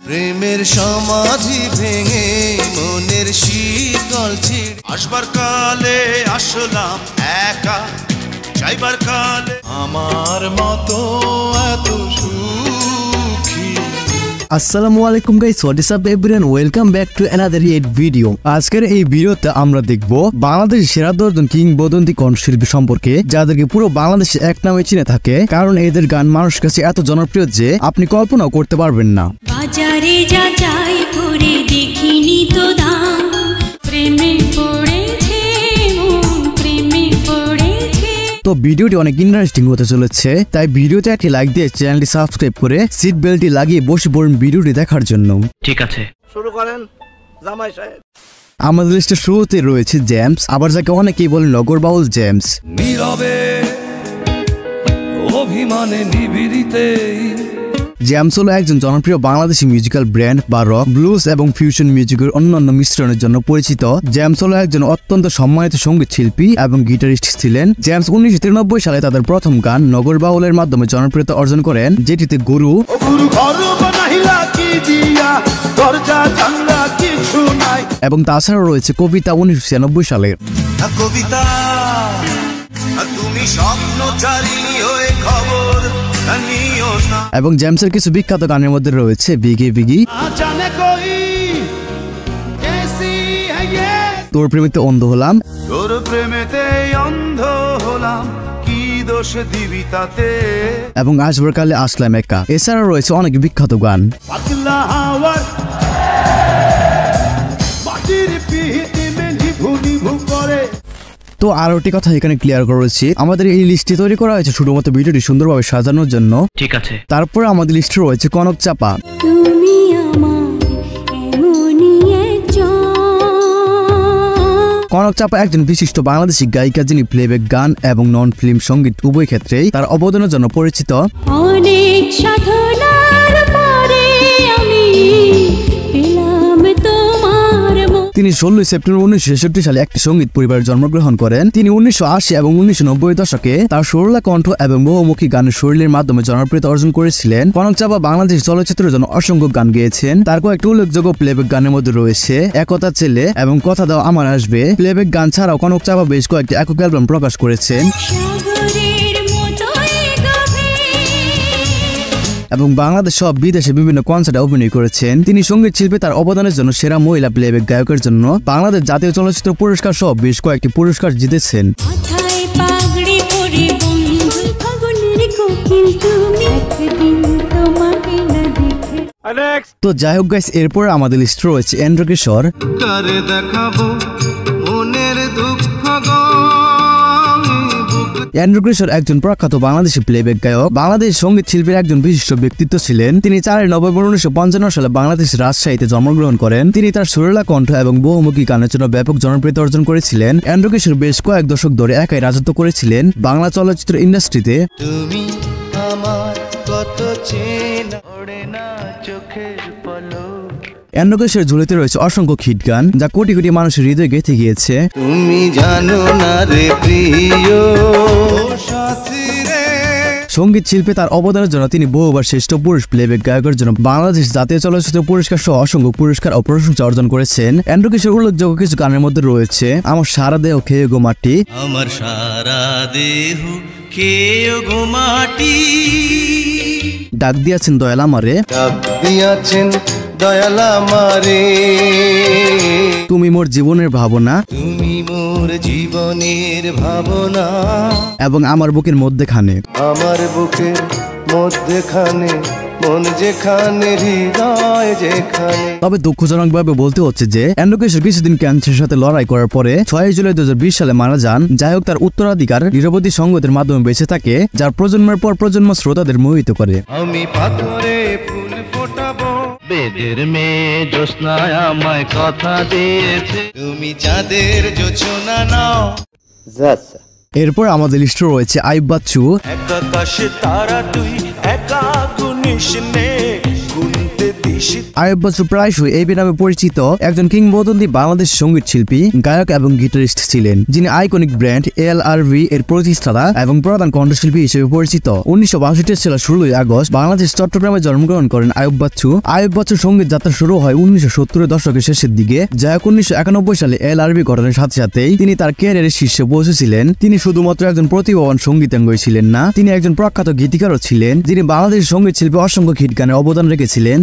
প্রেমের সমাধি ভেঙে মনের শীতল ছিড়ে আসবার কালে আসলাম একা যাইবার কালে আমার মতো এত সুখী। আসসালামু আলাইকুম guys, what is up everyone, welcome back to another it video. আজকের এই ভিডিওতে আমরা দেখব বাংলাদেশের সেরা 10 জন কিংবদন্তি কণ্ঠশিল্পী সম্পর্কে, যাদেরকে পুরো বাংলাদেশে এক নামে চিনে থাকে, কারণ এদের গান মানুষের কাছে এত জনপ্রিয় যে আপনি কল্পনাও করতে পারবেন না। বাজারে যাচাই করে দেখিনি তো দাম, প্রেমে পড়েছে মন, প্রেমে পড়েছে। তো ভিডিওটি অনেক ইন্টারেস্টিং হতে চলেছে, তাই ভিডিওতে একটি লাইক দিয়ে চ্যানেলটি সাবস্ক্রাইব করে সিট বেল্টটি লাগিয়ে বসে পড়ুন ভিডিওটি দেখার জন্য। ঠিক আছে, শুরু করেন জামাই সাহেব। আমাদের লিস্টের শুরুতে রয়েছে জেমস, আবার যাকে অনেকেই বলেন নগর বাউল জেমস। নীরবে অভিমানে নিবিড়িতে জেমস হলো একজন জনপ্রিয় বাংলাদেশি মিউজিক্যাল ব্র্যান্ড বা রক, ব্লুজ এবং ফিউশন মিউজিকের অন্যান্য মিশ্রণের জন্য পরিচিত। জেমস হলো একজন অত্যন্ত সম্মানিত সঙ্গীত শিল্পী এবং গিটারিস্ট ছিলেন। জেমস 1993 সালে তাদের প্রথম গান নগর বাউলের মাধ্যমে জনপ্রিয়তা অর্জন করেন, যেটিতে গুরু এবং তাছাড়াও রয়েছে কবিতা 1996 সালের। কবিতা তুমি স্বপ্নচারী হয়ে খবর নিও না। এবং জেমসের কিছু বিখ্যাত গানের মধ্যে রয়েছে বিগি বিগি, তোর প্রেমেতে অন্ধ হলাম, তোর প্রেমেতে অন্ধ হলাম, কি দোষ দিবি তাতে, এবং আসবার কালে আসলাম একা। এছাড়াও রয়েছে অনেক বিখ্যাত গান। পাতলা হাওয়ার মাটির পিহিতে নিভু নিভু করে। তো আরো একটি কথা এখানে ক্লিয়ার করা রয়েছে, আমাদের এই লিস্টটি তৈরি করা হয়েছে শুধুমাত্র ভিডিওটি সুন্দরভাবে সাজানোর জন্য। ঠিক আছে। তারপর আমাদের লিস্টে রয়েছে কনক চাপা। তুমি আমার এমনই একজন। কনক চাপা একজন বিশিষ্ট বাংলাদেশি গায়িকা, যিনি প্লেব্যাক গান এবং নন ফিল্ম সঙ্গীত উভয় ক্ষেত্রেই তার অবদানের জন্য পরিচিত। অনেক সাধনার পরে আমি পেলাম তোমার মন। তিনি 16 সেপ্টেম্বর 1966 সালে একটি সঙ্গীত পরিবারে জন্মগ্রহণ করেন। তিনি 1980 এবং 1990 দশকে তার সরলা কণ্ঠ এবং বহুমুখী গানের শৈলীর মাধ্যমে জনপ্রিয়তা অর্জন করেছিলেন। কনক চাপা বাংলাদেশ চলচ্চিত্রের জন্য অসংখ্য গান গেয়েছেন। তার কয়েকটি উল্লেখযোগ্য প্লেব্যাক গানের মধ্যে রয়েছে একতা ছেলে এবং কথা দাও আমার আসবে। প্লেব্যাক গান ছাড়াও কনক চাপা বেশ কয়েকটি একক অ্যালবাম প্রকাশ করেছেন এবং বাংলাদেশ সব বিদেশে বিভিন্ন কনসার্টে অভিনয় করেছেন। তিনি সঙ্গীত শিল্পে তার অবদানের জন্য সেরা মহিলা প্লেব্যাক গায়কের জন্য বাংলাদেশ জাতীয় চলচ্চিত্র পুরস্কার সহ বেশ কয়েকটি পুরস্কার জিতেছেন। তো যাই হোক গাইস, এরপর আমাদের লিস্ট রয়েছে এন্ড্রু কিশোর। কারে দেখাবো মনের দুঃখ গো। এন্ড্রু কিশোর একজন প্রখ্যাত বাংলাদেশি প্লেব্যাক গায়ক, বাংলাদেশ সঙ্গীত শিল্পের একজন বিশিষ্ট ব্যক্তিত্ব ছিলেন। তিনি 4 নভেম্বর 1955 সালে বাংলাদেশের রাজশাহীতে জন্মগ্রহণ করেন। তিনি তার সুরেলা কণ্ঠ এবং বহুমুখী গানের জন্য ব্যাপক জনপ্রিয়তা অর্জন করেছিলেন। এন্ড্রু কিশোর বেশ কয়েক দশক ধরে একাই রাজত্ব করেছিলেন বাংলা চলচ্চিত্র ইন্ডাস্ট্রিতে। তুমি আমার কত চেনা ওড়ে না চোখের পলক। এন্ড্রু কিশোরের ঝুলিতে রয়েছে অসংখ্য হিট গান, যা কোটি কোটি মানুষের হৃদয়ে গেঁথে গিয়েছে। তুমি জানো না রে প্রিয় সাথী রে। সঙ্গীত শিল্পে তার অবদানের জন্য তিনি বহুবার শ্রেষ্ঠ পুরুষ প্লেব্যাক গায়কের জন্য বাংলাদেশ জাতীয় চলচ্চিত্র পুরস্কার সহ অসংখ্য পুরস্কার ও প্রশংসা অর্জন করেছেন। এন্ড্রু কিশোর উল্লেখযোগ্য কিছু গানের মধ্যে রয়েছে আমার সারা দেহ খেয়ে গো মাটি, আমার সারা দেহ খেয়ে গো মাটি, ডাক দিয়াছেন দয়াল আমারে, ডাক দিয়াছেন দয়াল আমারে, তুমি মোর জীবনের ভাবনা, তুমি মোর জীবনের ভাবনা, এবং আমার বুকের মধ্যেখানে। আমার বুকের মধ্যেখানে মন যেখানে হৃদয় যেখানে। তবে দুঃখজনকভাবে বলতে হচ্ছে যে এন্ড্রু কিশোর কিছুদিন ক্যান্সারের সাথে লড়াই করার পরে 6 জুলাই 2020 সালে মারা যান। যাই হোক, তার উত্তরাধিকার নিরবধি সঙ্গীতের মাধ্যমে বেঁচে থাকে, যার প্রজন্মের পর প্রজন্ম শ্রোতাদের মোহিত করে। আমি পাথরে ফুল ফোটাবো, বেদের মেয়ে জ্যোৎস্নায় আমায় কথা দিয়েছে, তুমি চাঁদের জোছনা নাও। এরপর আমাদের লিস্টে রয়েছে আইয়ুব বাচ্চু। এক আকাশে তারা তুই একা গুনিস নে, গুনতে আইয়ুব বাচ্চু প্রায়শই এই নামে পরিচিত একজন কিংবদন্তি বাংলাদেশ সঙ্গীত শিল্পী, গায়ক এবং গিটারিস্ট ছিলেন, যিনি আইকনিক ব্র্যান্ড ALRV এর প্রতিষ্ঠাতা এবং প্রধান কণ্ঠশিল্পী হিসেবে পরিচিত। 1962 সালের 16 আগস্ট বাংলাদেশ চট্টগ্রামে জন্মগ্রহণ করেন আইয়ুব বাচ্চু। আইয়ুব বাচ্চুর সঙ্গীত যাত্রা শুরু হয় 1970 দশকের শেষের দিকে। যাই হোক, 1991 সালে ALRV গঠনের সাথে সাথেই তিনি তার ক্যারিয়ারের শীর্ষে পৌঁছেছিলেন। তিনি শুধুমাত্র একজন প্রতিভাবান সঙ্গীতাঙ্গই ছিলেন না, তিনি একজন প্রখ্যাত গীতিকারও ছিলেন, যিনি বাংলাদেশ সঙ্গীত শিল্পে অসংখ্য হিট গানে অবদান রেখেছিলেন।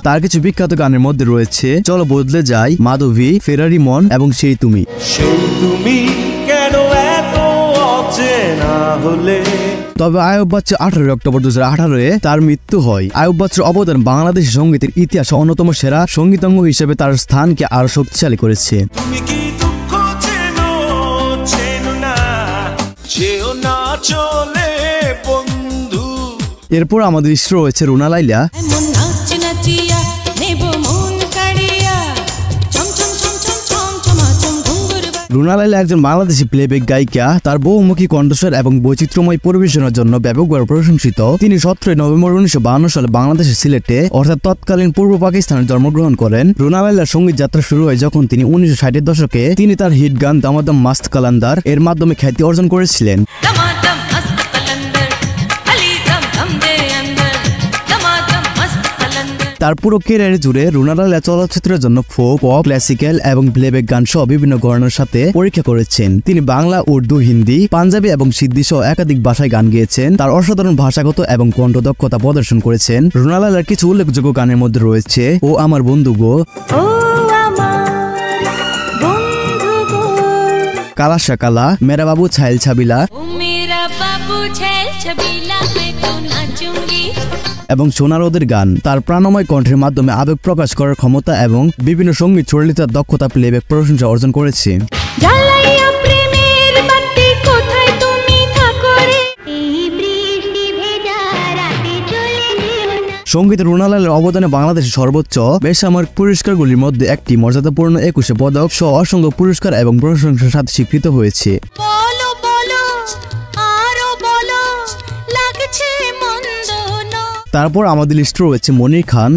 তার কিছু বিখ্যাত গানের মধ্যে রয়েছে চলো বদলে যাই, মাধবী, ফেরারি মন এবং সেই তুমি। তবে আইয়ুব বাচ্চু 18 অক্টোবর 2018 তার মৃত্যু হয়। আইয়ুব বাচ্চুর অবদান বাংলাদেশ সঙ্গীতের ইতিহাসে অন্যতম সেরা সঙ্গীতাঙ্গ হিসেবে তার স্থানকে আরো শক্তিশালী করেছে। এরপর আমাদের ইস্রো রয়েছে রুনা লাইলা। রুনা লাইলা একজন বাংলাদেশী প্লেব্যাক গায়িকা। তার বহুমুখী কণ্ঠস্বর এবং বৈচিত্র্যময় পরিবেশনের জন্য ব্যাপকভাবে প্রশংসিত। তিনি 17 নভেম্বর 1952 সালে বাংলাদেশের সিলেটে অর্থাৎ তৎকালীন পূর্ব পাকিস্তানে জন্মগ্রহণ করেন। রুনা লাইলার সঙ্গীত যাত্রা শুরু হয় যখন তিনি 1960 দশকে তিনি তার হিট গান দামাদাম মাস্ত কালান্দার এর মাধ্যমে খ্যাতি অর্জন করেছিলেন। তার পুরো ক্যারিয়ার জুড়ে রুনা লাইলা চলচ্চিত্রের জন্য ফোক, পপ, ক্লাসিক্যাল এবং প্লেব্যাক গান সহ বিভিন্ন ঘরানার সাথে পরীক্ষা করেছেন। তিনি বাংলা, উর্দু, হিন্দি, পাঞ্জাবি এবং সিদ্ধি সহ একাধিক ভাষায় গান গেয়েছেন। তার অসাধারণ ভাষাগত এবং কণ্ঠ দক্ষতা প্রদর্শন করেছেন। রুনা লাইলার কিছু উল্লেখযোগ্য গানের মধ্যে রয়েছে ও আমার বন্ধু গো, কালা শাকালা, মেরা বাবু ছাইল ছাবিলা এবং সোনার ওদের গান। তার প্রাণময় কণ্ঠের মাধ্যমে আবেগ প্রকাশ করার ক্ষমতা এবং বিভিন্ন সঙ্গীত চরিতার দক্ষতা প্লেব্যাক প্রশংসা অর্জন করেছে। সঙ্গীতে রুনা লাইলার অবদানে বাংলাদেশের সর্বোচ্চ বেসামরিক পুরস্কারগুলির মধ্যে একটি মর্যাদাপূর্ণ 21 পদক সহ অসংখ্য পুরস্কার এবং প্রশংসার সাথে স্বীকৃত হয়েছে। তারপর আমাদের লিস্টে রয়েছে মনির খান।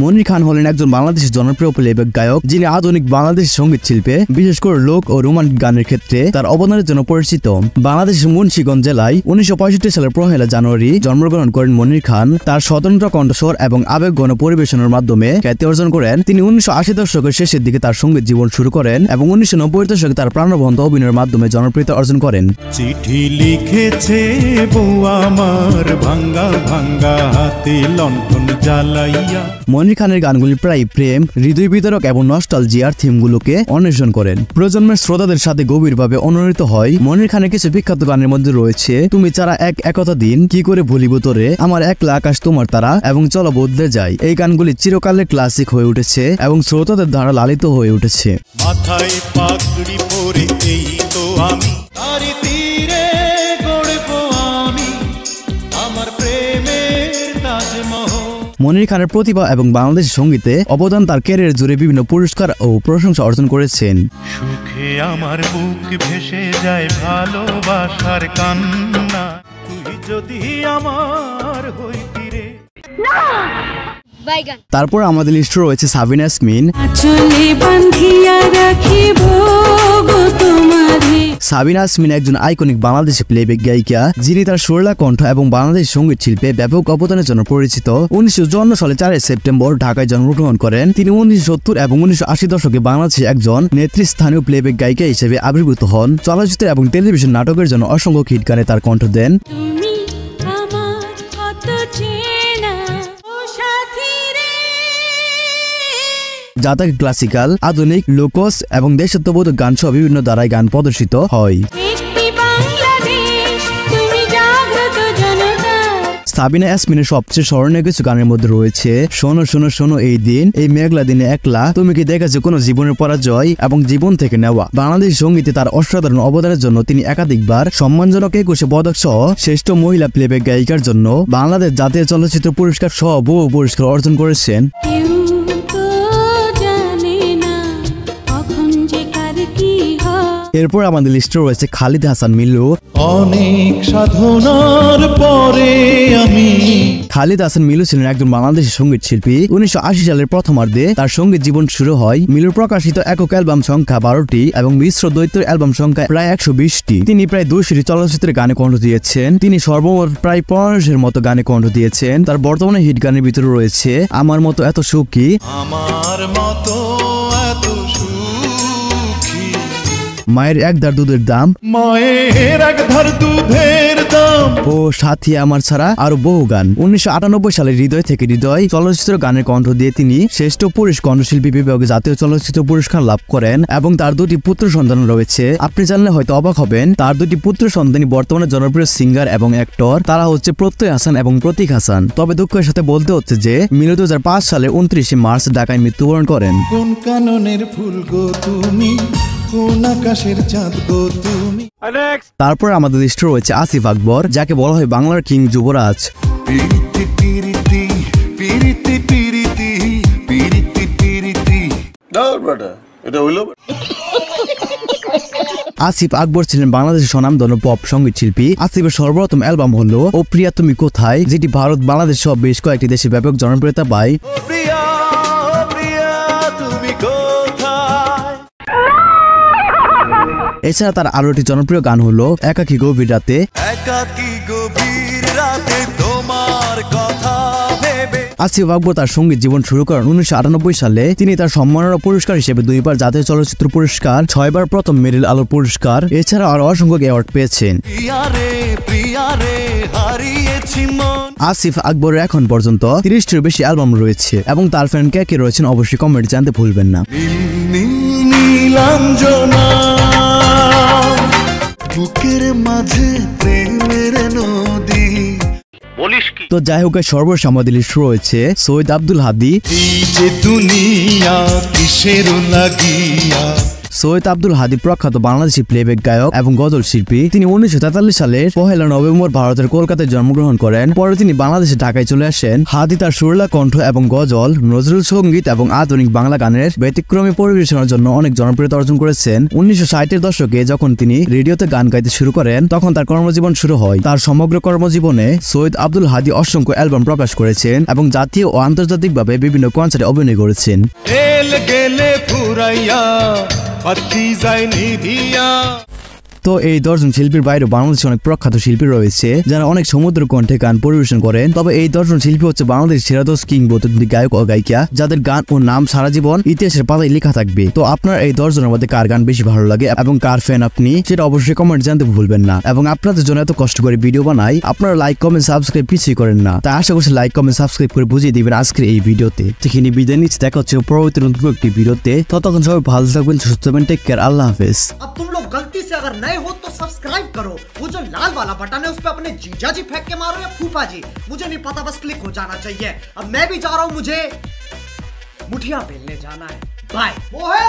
মনির খান হলেন একজন বাংলাদেশের জনপ্রিয় প্লেব্যাক গায়ক, যিনি আধুনিক বাংলাদেশ সঙ্গীত শিল্পে বিশেষ করে লোক ও রোমান্টিক গানের ক্ষেত্রে তার অবদানের জন্য পরিচিত। বাংলাদেশের মুন্সিগঞ্জ জেলায় 1965 সালের 1 জানুয়ারি জন্মগ্রহণ করেন মনির খান। তার স্বতন্ত্র কণ্ঠস্বর এবং আবেগঘন পরিবেশনের মাধ্যমে খ্যাতি অর্জন করেন। তিনি 1980 দশকের শেষের দিকে তার সঙ্গীত জীবন শুরু করেন এবং 1990 দশকে তার প্রাণবন্ত অভিনয়ের মাধ্যমে জনপ্রিয়তা অর্জন করেন। চিঠি লিখেছে বউ আমার ভাঙ্গা ভাঙ্গা হাতে লণ্ঠন জ্বালাইয়া। মনির খানের গানগুলি প্রায় প্রেম, হৃদয় বিতরক এবং নস্টালজিয়ার থিমগুলোকে অন্বেষণ করেন। প্রজন্মের শ্রোতাদের সাথে গভীরভাবে অনুরণিত হয়। মনির খানের কিছু বিখ্যাত গানের মধ্যে রয়েছে তুমি ছাড়া একতা দিন, কি করে ভুলিব তোরে, আমার একলা আকাশ তোমার তারা এবং চলো বদলে যায়। এই গানগুলি চিরকালের ক্লাসিক হয়ে উঠেছে এবং শ্রোতাদের দ্বারা লালিত হয়ে উঠেছে। মাথায় পাগড়ি পরে এই তো আমি, তারি তীরে গড়ব আমি আমার প্রেমের তাজমহল। মনির খানের প্রতিভা এবং বাংলাদেশ সঙ্গীতে অবদান তার ক্যারিয়ার জুড়ে বিভিন্ন পুরস্কার ও প্রশংসা অর্জন করেছেন। সুখে আমার বুক ভেসে যায় ভালোবাসার কান্না, তুই যদি আমার হইতি রে। তারপর আমাদের লিস্টে রয়েছে সাবিনা ইয়াসমিন। সাবিনা ইয়াসমিন একজন আইকনিক বাংলাদেশি প্লেব্যাক গায়িকা, যিনি তার সুরেলা কণ্ঠ এবং বাংলাদেশ সঙ্গীত শিল্পে ব্যাপক অবদানের জন্য পরিচিত। 1954 সালে 4 সেপ্টেম্বর ঢাকায় জন্মগ্রহণ করেন। তিনি 1970 এবং 1980 দশকে বাংলাদেশে একজন নেতৃস্থানীয় প্লেব্যাক গায়িকা হিসেবে আবির্ভূত হন। চলচ্চিত্র এবং টেলিভিশন নাটকের জন্য অসংখ্য হিট গানে তার কণ্ঠ দেন। যা তাকে ক্লাসিক্যাল, আধুনিক, লোকস এবং দেশাত্মবোধক গান সহ বিভিন্ন ধারায় গান প্রদর্শিত হয়। সাবিনা ইয়াসমিনের সবচেয়ে স্মরণীয় কিছু গানের মধ্যে রয়েছে শোনো শোনো শোনো এই দিন, এই মেঘলা দিনে একলা, তুমি কি দেখেছো কোনো জীবনের পরাজয় এবং জীবন থেকে নেওয়া। বাংলাদেশ সঙ্গীতে তার অসাধারণ অবদানের জন্য তিনি একাধিকবার সম্মানজনক 21 পদক সহ শ্রেষ্ঠ মহিলা প্লেব্যাক গায়িকার জন্য বাংলাদেশ জাতীয় চলচ্চিত্র পুরস্কার সহ বহু পুরস্কার অর্জন করেছেন। এরপর আমাদের লিস্টে রয়েছে খালিদ হাসান মিলু। অনেক সাধনার পরে আমি খালিদ হাসান মিলু ছিলেন একজন বাংলাদেশী সঙ্গীত শিল্পী। 1980 সালের প্রথমার্ধে তার সঙ্গীত জীবন শুরু হয়। মিলুর প্রকাশিত একক অ্যালবাম সংখ্যা 12টি এবং মিশ্র দ্বৈতের অ্যালবাম সংখ্যা প্রায় 120টি। তিনি প্রায় 200টি চলচ্চিত্রে গানে কণ্ঠ দিয়েছেন। তিনি সর্বমোট প্রায় 1500-এর মতো গানে কণ্ঠ দিয়েছেন। তার বর্তমানে হিট গানের ভিতরে রয়েছে আমার মতো এত সুখী, আমার মতো এত সুখী, মায়ের এক ধার দুধের দাম, মায়ের এক ধার দুধের দাম ও সাথী আমার ছাড়া আরো বহু গান। 1998 সালে হৃদয় থেকে হৃদয় চলচ্চিত্র গানের কণ্ঠ দিয়ে তিনি শ্রেষ্ঠ পুরুষ কণ্ঠশিল্পী বিভাগে জাতীয় চলচ্চিত্র পুরস্কার লাভ করেন এবং তার দুটি পুত্র সন্তান রয়েছে। আপনি জানলে হয়তো অবাক হবেন, তার দুটি পুত্র সন্তানই বর্তমানে জনপ্রিয় সিঙ্গার এবং অ্যাক্টর। তারা হচ্ছে প্রত্যয় হাসান এবং প্রতীক হাসান। তবে দুঃখের সাথে বলতে হচ্ছে যে মিলু 2005 সালে 29 মার্চ ঢাকায় মৃত্যুবরণ করেন। কোন কাননের ফুল গো তুমি, কোন আকাশের চাঁদ গো তুমি। তারপর আমাদের লিস্টে রয়েছে আসিফ আকবর, যাকে বলা হয় বাংলার কিং যুবরাজ। পিরিতি পিরিতি পিরিতি পিরিতি পিরিতি পিরিতি দাও বেটা এটা হইলো। আসিফ আকবর ছিলেন বাংলাদেশের স্বনামধন্য পপ সঙ্গীত শিল্পী। আসিফের সর্বপ্রথম অ্যালবাম হলো ও প্রিয়া তুমি কোথায়, যেটি ভারত, বাংলাদেশ সহ বেশ কয়েকটি দেশে ব্যাপক জনপ্রিয়তা পায়। প্রিয়া প্রিয়া তুমি কোথায়। এছাড়া তার আরো একটি জনপ্রিয় গান হলো একাকী গভীর রাতে। একাকী গভীর রাতে তোমার কথা ভেবে। আসিফ আকবর তার সঙ্গীত জীবন শুরু করেন 1998 সালে। তিনি তার সম্মাননা পুরস্কার হিসেবে 2বার জাতীয় চলচ্চিত্র পুরস্কার, 6বার প্রথম মেরিল আলো পুরস্কার, এছাড়া আরো অসংখ্য অ্যাওয়ার্ড পেয়েছেন। প্রিয়া রে হারিয়েছি মন। আসিফ আকবরের এখন পর্যন্ত 30টির বেশি অ্যালবাম রয়েছে এবং তার ফ্যান কে কে রয়েছেন অবশ্যই কমেন্টে জানতে ভুলবেন না। নীলাঞ্জনা বুকের মাঝে প্রেমের নদী। তো যাই হোক, সর্বশেষ আমাদের লিস্ট রয়েছে সৈয়দ আব্দুল হাদী। এই যে দুনিয়া কিসের লাগিয়া। সৈয়দ আব্দুল হাদী প্রখ্যাত বাংলাদেশী প্লেব্যাক গায়ক এবং গজল শিল্পী। তিনি 1943 সালের 1 নভেম্বর ভারতের কলকাতায় জন্মগ্রহণ করেন। পরে তিনি বাংলাদেশে ঢাকায় চলে আসেন। হাদী তার সুরলা কণ্ঠ এবং গজল, নজরুল সঙ্গীত এবং আধুনিক বাংলা গানের ব্যতিক্রমী পরিবেশনার জন্য অনেক জনপ্রিয়তা অর্জন করেছেন। 1960-এর দশকে যখন তিনি রেডিওতে গান গাইতে শুরু করেন, তখন তার কর্মজীবন শুরু হয়। তার সমগ্র কর্মজীবনে সৈয়দ আব্দুল হাদী অসংখ্য অ্যালবাম প্রকাশ করেছেন এবং জাতীয় ও আন্তর্জাতিকভাবে বিভিন্ন কনসার্টে অভিনয় করেছেন। তো এই 10 জন শিল্পীর বাইরে বাংলাদেশে অনেক প্রখ্যাত শিল্পী রয়েছে যারা অনেক সমুদ্র কণ্ঠে গান পরিবেশন করেন। তবে এই 10 জন শিল্পী হচ্ছে বাংলাদেশের সেরা 10 কিংবদন্তি গায়ক ও গায়িকা, যাদের গান ও নাম সারা জীবন ইতিহাসের পাতায় লেখা থাকবে। তো আপনার এই 10 জনের মধ্যে কার গান বেশি ভালো লাগে এবং কার ফ্যান আপনি, সেটা অবশ্যই কমেন্ট জানতে ভুলবেন না। এবং আপনাদের জন্য এত কষ্ট করে ভিডিও বানাই, আপনারা লাইক কমেন্ট সাবস্ক্রাইব কিছুই করেন না। তাই আশা করছি লাইক কমেন্ট সাবস্ক্রাইব করে বুঝিয়ে দিবেন আজকের এই ভিডিওতে। সেখানে বিদায় নিচ্ছি, দেখা হচ্ছে পরবর্তী নতুন একটি ভিডিওতে। ততক্ষণ সবাই ভালো থাকবেন, সুস্থ থাকবেন, টেক কেয়ার, আল্লাহ হাফেজ। अब तुम लोग गलती से अगर नए हो तो सब्सक्राइब करो। वो जो लाल वाला बटन है उस पे अपने जीजा जी फेंक के मारो या फूफा जी, मुझे नहीं पता, बस क्लिक हो जाना चाहिए। अब मैं भी जा रहा हूं, मुझे मुठिया बेलने जाना है। बाय। वो है